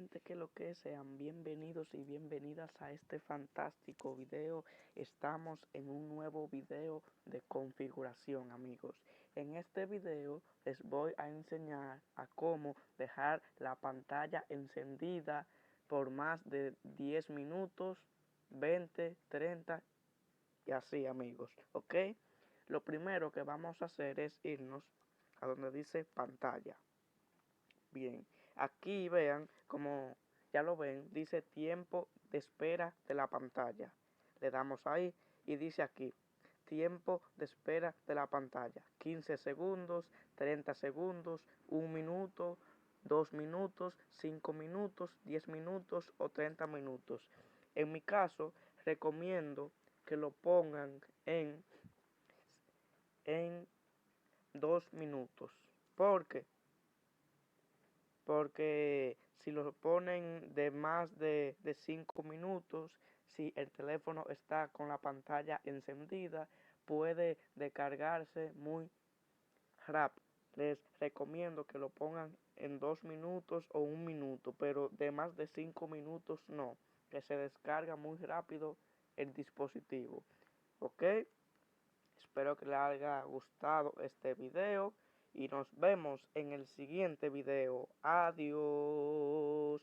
gente, que lo que sean bienvenidos y bienvenidas a este fantástico video. Estamos en un nuevo video de configuración, amigos. En este video les voy a enseñar a cómo dejar la pantalla encendida por más de 10 minutos, 20, 30 y así, amigos, ¿ok? Lo primero que vamos a hacer es irnos a donde dice pantalla. Bien, aquí vean, como ya lo ven, dice tiempo de espera de la pantalla. Le damos ahí y dice aquí, tiempo de espera de la pantalla. 15 segundos, 30 segundos, 1 minuto, 2 minutos, 5 minutos, 10 minutos o 30 minutos. En mi caso, recomiendo que lo pongan en 2 minutos. ¿Por qué? Porque si lo ponen de más de 5 minutos, si el teléfono está con la pantalla encendida, puede descargarse muy rápido. Les recomiendo que lo pongan en 2 minutos o 1 minuto, pero de más de 5 minutos no, que se descarga muy rápido el dispositivo. ¿Ok? Espero que les haya gustado este video y nos vemos en el siguiente video. Adiós.